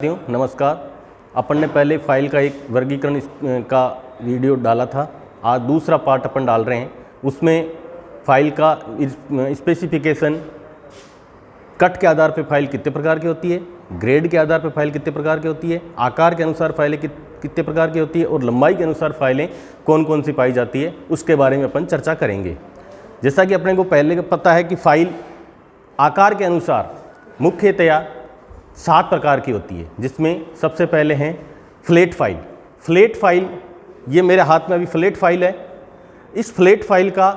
नमस्कार। अपन ने पहले फाइल का एक वर्गीकरण का वीडियो डाला था। आज दूसरा पार्ट अपन डाल रहे हैं। उसमें फाइल का स्पेसिफिकेशन, कट के आधार पर फाइल कितने प्रकार की होती है, ग्रेड के आधार पर फाइल कितने प्रकार की होती है, आकार के अनुसार फाइलें कितने प्रकार की होती है और लंबाई के अनुसार फाइलें कौन कौन सी पाई जाती है, उसके बारे में अपन चर्चा करेंगे। जैसा कि अपने को पहले पता है कि फाइल आकार के अनुसार मुख्यतया 7 प्रकार की होती है, जिसमें सबसे पहले हैं फ्लैट फाइल। फ्लैट फाइल, ये मेरे हाथ में अभी फ्लैट फाइल है। इस फ्लैट फाइल का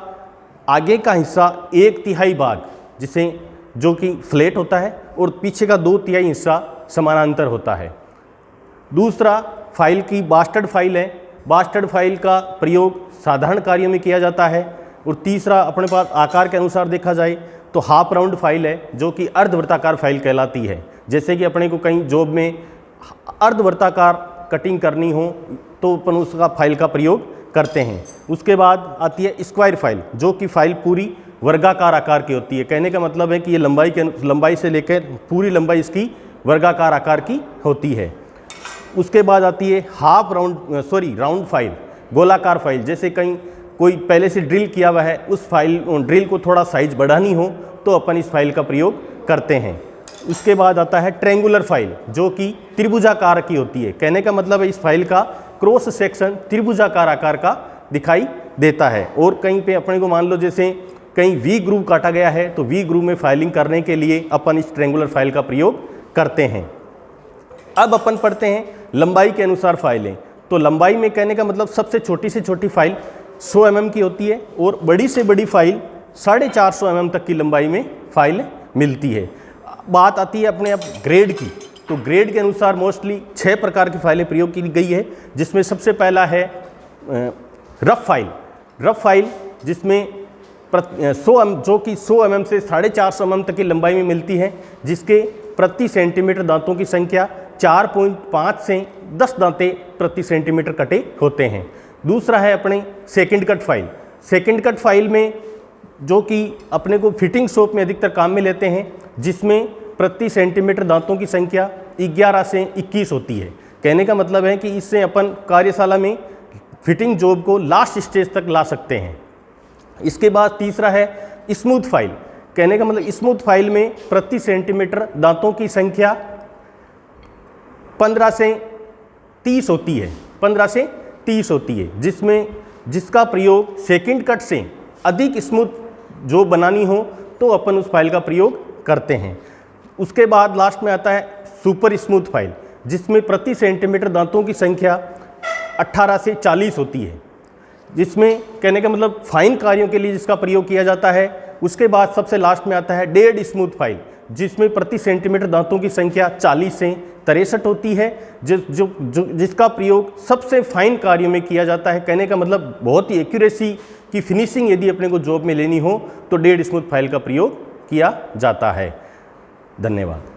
आगे का हिस्सा 1/3 भाग जो कि फ्लैट होता है और पीछे का 2/3 हिस्सा समानांतर होता है। दूसरा फाइल की बास्टर्ड फाइल है। बास्टर्ड फाइल का प्रयोग साधारण कार्यों में किया जाता है। और तीसरा अपने पास आकार के अनुसार देखा जाए तो हाफ राउंड फाइल है, जो कि अर्धवृत्ताकार फाइल कहलाती है। जैसे कि अपने को कहीं जॉब में अर्धवृत्ताकार कटिंग करनी हो तो अपन उसका फाइल का प्रयोग करते हैं। उसके बाद आती है स्क्वायर फाइल, जो कि फाइल पूरी वर्गाकार आकार की होती है। कहने का मतलब है कि ये लंबाई से लेकर पूरी लंबाई इसकी वर्गाकार आकार की होती है। उसके बाद आती है राउंड फाइल, गोलाकार फाइल। जैसे कहीं कोई पहले से ड्रिल किया हुआ है, उस ड्रिल को थोड़ा साइज बढ़ानी हो तो अपन इस फाइल का प्रयोग करते हैं। उसके बाद आता है ट्रायंगुलर फाइल, जो कि त्रिभुजाकार की होती है। कहने का मतलब है इस फाइल का क्रॉस सेक्शन त्रिभुजाकार आकार का दिखाई देता है। और कहीं पे अपने को मान लो जैसे कहीं वी ग्रूव काटा गया है तो वी ग्रूव में फाइलिंग करने के लिए अपन इस ट्रायंगुलर फाइल का प्रयोग करते हैं। अब अपन पढ़ते हैं लंबाई के अनुसार फाइलें। तो लंबाई में कहने का मतलब सबसे छोटी से छोटी फाइल 100 mm की होती है और बड़ी से बड़ी फाइल 450 mm तक की लंबाई में फाइल मिलती है। बात आती है अपने अब ग्रेड की। तो ग्रेड के अनुसार मोस्टली 6 प्रकार की फाइलें प्रयोग की गई है, जिसमें सबसे पहला है रफ फाइल। रफ फाइल जिसमें 100 mm से 450 mm तक की लंबाई में मिलती है, जिसके प्रति सेंटीमीटर दांतों की संख्या 4.5 से 10 दांते प्रति सेंटीमीटर कटे होते हैं। दूसरा है अपने second cut file. Second cut file में जो कि अपने को फिटिंग शॉप में अधिकतर काम में लेते हैं, जिसमें प्रति सेंटीमीटर दांतों की संख्या 11 से 21 होती है। कहने का मतलब है कि इससे अपन कार्यशाला में फिटिंग जॉब को लास्ट स्टेज तक ला सकते हैं। इसके बाद तीसरा है स्मूथ फाइल। कहने का मतलब स्मूथ फाइल में प्रति सेंटीमीटर दांतों की संख्या 15 से 30 होती है। 15 से 30 होती है, जिसका प्रयोग सेकंड कट से अधिक स्मूथ जो बनानी हो तो अपन उस फाइल का प्रयोग करते हैं। उसके बाद लास्ट में आता है सुपर स्मूथ फाइल, जिसमें प्रति सेंटीमीटर दांतों की संख्या 18 से 40 होती है, जिसमें कहने का मतलब फाइन कार्यों के लिए जिसका प्रयोग किया जाता है। उसके बाद सबसे लास्ट में आता है डेड स्मूथ फाइल, जिसमें प्रति सेंटीमीटर दांतों की संख्या 40 से 63 होती है, जिसका प्रयोग सबसे फाइन कार्यों में किया जाता है। कहने का मतलब बहुत ही एक्यूरेसी की फिनिशिंग यदि अपने को जॉब में लेनी हो तो डेड स्मूथ फाइल का प्रयोग किया जाता है। धन्यवाद।